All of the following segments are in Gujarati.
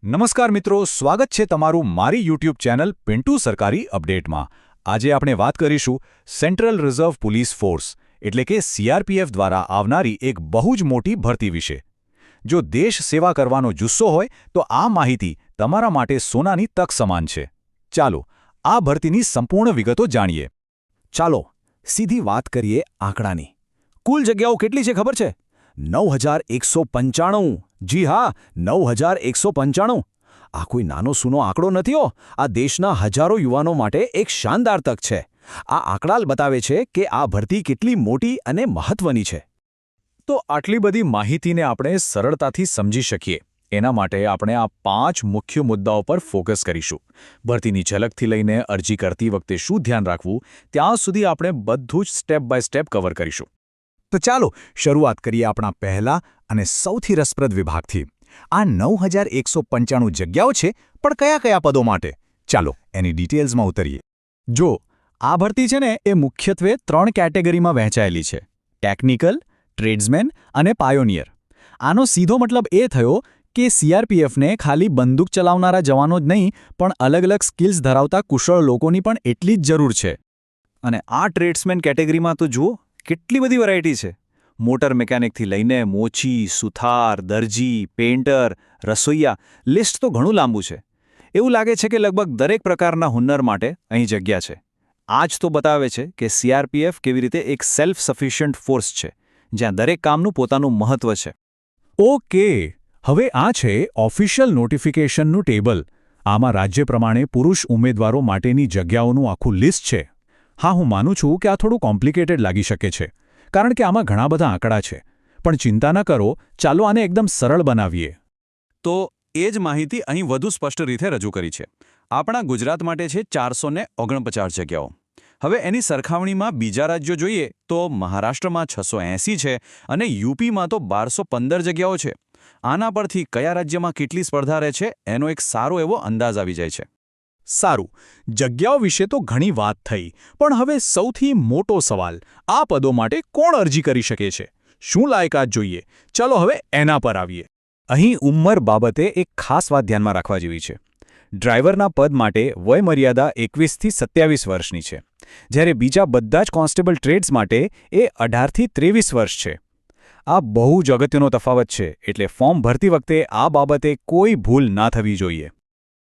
નમસ્કાર મિત્રો, સ્વાગત છે તમારું મારી યુટ્યુબ ચેનલ પિન્ટુ સરકારી અપડેટમાં। આજે આપણે વાત કરીશું સેન્ટ્રલ રિઝર્વ પોલીસ ફોર્સ એટલે કે સીઆરપીએફ દ્વારા આવનારી એક બહુ જ મોટી ભરતી વિશે। જો દેશ સેવા કરવાનો જુસ્સો હોય તો આ માહિતી તમારા માટે સોનાની તક સમાન છે। ચાલો આ ભરતીની સંપૂર્ણ વિગતો જાણીએ। ચાલો સીધી વાત કરીએ આંકડાની। કુલ જગ્યાઓ કેટલી છે ખબર છે? 9195। જી હા, 9195। આ કોઈ નાનો સૂનો આંકડો નથી હો। આ દેશના હજારો યુવાનો માટે એક શાનદાર તક છે। આ આંકડા બતાવે છે કે આ ભરતી કેટલી મોટી અને મહત્વની છે। તો આટલી બધી માહિતીને આપણે સરળતાથી સમજી શકીએ એના માટે આપણે આ 5 મુખ્ય મુદ્દાઓ પર ફોકસ કરીશું। ભરતીની ઝલકથી લઈને અરજી કરતી વખતે શું ધ્યાન રાખવું ત્યાં સુધી આપણે બધું જ સ્ટેપ બાય સ્ટેપ કવર કરીશું। તો ચાલો શરૂઆત કરીએ આપણા પહેલા અને સૌથી રસપ્રદ વિભાગથી। આ 9195 જગ્યાઓ છે, પણ કયા કયા પદો માટે? ચાલો એની ડિટેલ્સમાં ઉતરીએ। જો આ ભરતી છે ને એ મુખ્યત્વે 3 કેટેગરીમાં વહેંચાયેલી છે: ટેકનિકલ, ટ્રેડ્સમેન અને પાયોનિયર। આનો સીધો મતલબ એ થયો કે સીઆરપીએફને ખાલી બંદૂક ચલાવનારા જવાનો જ નહીં પણ અલગ અલગ સ્કિલ્સ ધરાવતા કુશળ લોકોની પણ એટલી જ જરૂર છે। અને આ ટ્રેડ્સમેન કેટેગરીમાં તો જુઓ કેટલી બધી વેરાયટી છે। મોટર મિકેનિકથી લઈને મોચી, સુથાર, દરજી, પેઇન્ટર, રસોઈયા, લિસ્ટ તો ઘણું લાંબુ છે। એવું લાગે છે કે લગભગ દરેક પ્રકારના હુન્નર માટે અહીં જગ્યા છે। આ જ તો બતાવે છે કે સીઆરપીએફ કેવી રીતે એક સેલ્ફ સફિશિયન્ટ ફોર્સ છે જ્યાં દરેક કામનું પોતાનું મહત્વ છે। ઓકે, હવે આ છે ઓફિશિયલ નોટિફિકેશનનું ટેબલ। આમાં રાજ્ય પ્રમાણે પુરુષ ઉમેદવારો માટેની જગ્યાઓનું આખું લિસ્ટ છે। હા, હું માનું છું કે આ થોડું કોમ્પ્લિકેટેડ લાગી શકે છે કારણ કે આમાં ઘણા બધા આંકડા છે, પણ ચિંતા ન કરો, ચાલો આને એકદમ સરળ બનાવીએ। તો એ જ માહિતી અહીં વધુ સ્પષ્ટ રીતે રજૂ કરી છે। આપણા ગુજરાત માટે છે 449 જગ્યાઓ। હવે એની સરખામણીમાં બીજા રાજ્યો જોઈએ તો મહારાષ્ટ્રમાં 680 છે અને યુપીમાં તો 1215 જગ્યાઓ છે। આના પરથી કયા રાજ્યમાં કેટલી સ્પર્ધા રહે છે એનો એક સારો એવો અંદાજ આવી જાય છે। સારું, જગ્યાઓ વિશે તો ઘણી વાત થઈ, પણ હવે સૌથી મોટો સવાલ, આ પદો માટે કોણ અરજી કરી શકે છે? શું લાયકાત જોઈએ? ચાલો હવે એના પર આવીએ। અહીં ઉંમર બાબતે એક ખાસ વાત ધ્યાનમાં રાખવા જેવી છે। ડ્રાઈવરના પદ માટે વયમર્યાદા 21થી 27 વર્ષની છે, જ્યારે બીજા બધા જ કોન્સ્ટેબલ ટ્રેડ્સ માટે એ 18થી 23 વર્ષ છે। આ બહુ જ અગત્યનો તફાવત છે, એટલે ફોર્મ ભરતી વખતે આ બાબતે કોઈ ભૂલ ના થવી જોઈએ।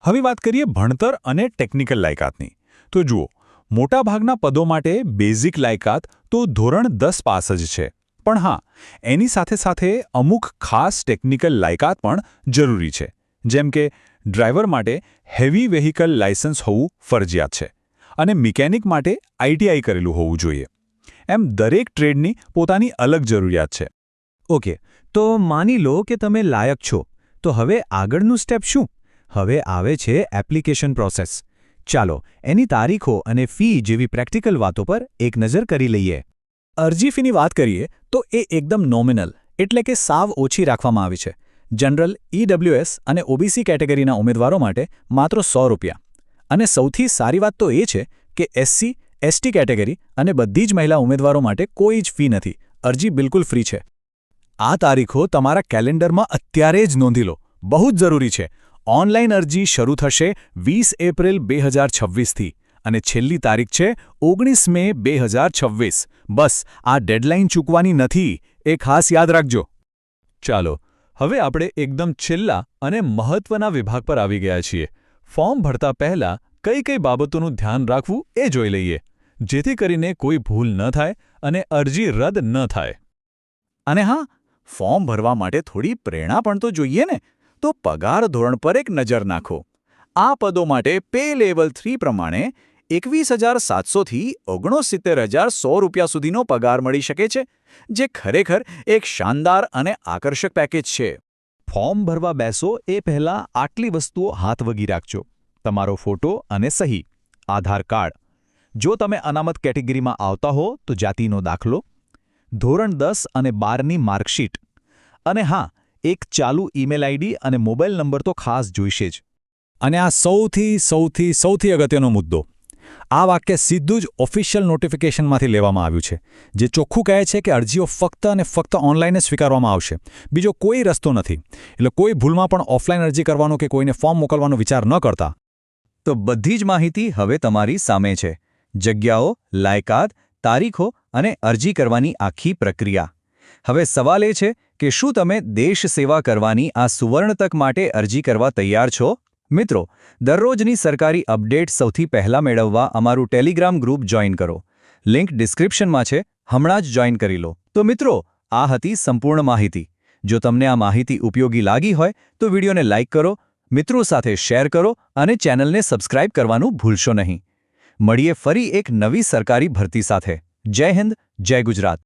હવે વાત કરીએ ભણતર અને ટેકનિકલ લાયકાતની। તો જુઓ, મોટાભાગના પદો માટે બેઝિક લાયકાત તો ધોરણ 10 પાસ જ છે, પણ હા, એની સાથે સાથે અમુક ખાસ ટેકનિકલ લાયકાત પણ જરૂરી છે, જેમ કે ડ્રાઈવર માટે હેવી વેહિકલ લાયસન્સ હોવું ફરજિયાત છે અને મિકેનિક માટે આઈટીઆઈ કરેલું હોવું જોઈએ। એમ દરેક ટ્રેડની પોતાની અલગ જરૂરિયાત છે। ઓકે, તો માની લો કે તમે લાયક છો, તો હવે આગળનું સ્ટેપ શું? હવે આવે છે એપ્લિકેશન પ્રોસેસ। ચાલો એની તારીખો અને ફી જેવી પ્રેક્ટિકલ વાતો પર એક નજર કરી લઈએ। અરજી ફીની વાત કરીએ તો એ એકદમ નોમિનલ એટલે કે સાવ ઓછી રાખવામાં આવી છે। જનરલ, ઈડબ્લ્યુએસ અને ઓબીસી કેટેગરીના ઉમેદવારો માટે માત્ર ₹100। અને સૌથી સારી વાત તો એ છે કે એસસી, એસટી કેટેગરી અને બધી જ મહિલા ઉમેદવારો માટે કોઈ જ ફી નથી। અરજી બિલકુલ ફ્રી છે। આ તારીખો તમારા કેલેન્ડરમાં અત્યારે જ નોંધી લો, બહુ જ જરૂરી છે। ઓનલાઈન અરજી શરૂ થશે 20 એપ્રિલ 2026થી અને છેલ્લી તારીખ છે 19 મે 2026। બસ આ ડેડલાઇન ચૂકવાની નથી, એ ખાસ યાદ રાખજો। ચાલો હવે આપણે એકદમ છેલ્લા અને મહત્વના વિભાગ પર આવી ગયા છીએ। ફોર્મ ભરતા પહેલાં કઈ કઈ બાબતોનું ધ્યાન રાખવું એ જોઈ લઈએ, જેથી કરીને કોઈ ભૂલ ન થાય અને અરજી રદ ન થાય। અને હા, ફોર્મ ભરવા માટે થોડી પ્રેરણા પણ તો જોઈએ ને, તો પગાર ધોરણ પર એક નજર નાખો। આ પદો માટે પે લેવલ 3 પ્રમાણે 21,700થી 69,100 રૂપિયા સુધીનો પગાર મળી શકે છે, જે ખરેખર એક શાનદાર અને આકર્ષક પેકેજ છે। ફોર્મ ભરવા બેસો એ પહેલાં આટલી વસ્તુઓ હાથવગી રાખજો: તમારો ફોટો અને સહી, આધાર કાર્ડ, જો તમે અનામત કેટેગરીમાં આવતા હો તો જાતિનો દાખલો, ધોરણ 10 અને 12ની માર્કશીટ, અને હા, એક ચાલુ ઈમેલ આઈડી અને મોબાઈલ નંબર તો ખાસ જોઈશે જ। અને આ સૌથી અગત્યનો મુદ્દો, આ વાક્ય સીધું જ ઓફિશિયલ નોટિફિકેશનમાંથી લેવામાં આવ્યું છે, જે ચોખ્ખું કહે છે કે અરજીઓ ફક્ત અને ફક્ત ઓનલાઈન જ સ્વીકારવામાં આવશે. બીજો કોઈ રસ્તો નથી. એટલે કોઈ ભૂલમાં પણ ઓફલાઈન અરજી કરવાનો કે કોઈને ફોર્મ મોકલવાનો વિચાર ન કરતા. તો બધી જ માહિતી હવે તમારી સામે છે. જગ્યાઓ, લાયકાત, તારીખો અને અરજી કરવાની આખી પ્રક્રિયા. હવે સવાલ એ છે કે શું તમે દેશ સેવા કરવાની આ સુવર્ણ તક માટે અરજી કરવા તૈયાર છો? મિત્રો, દરરોજની સરકારી અપડેટ સૌથી પહેલા મેળવવા અમારું ટેલિગ્રામ ગ્રુપ જોઈન કરો. લિંક ડિસ્ક્રિપ્શનમાં છે, હમણાં જ જોઈન કરી લો. તો મિત્રો, આ હતી સંપૂર્ણ માહિતી. જો તમને આ માહિતી ઉપયોગી લાગી હોય તો વિડીયોને લાઇક કરો, મિત્રો સાથે શેર કરો અને ચેનલને સબસ્ક્રાઇબ કરવાનું ભૂલશો નહીં. મળીએ ફરી એક નવી સરકારી ભરતી સાથે. જય હિન્દ, જય ગુજરાત.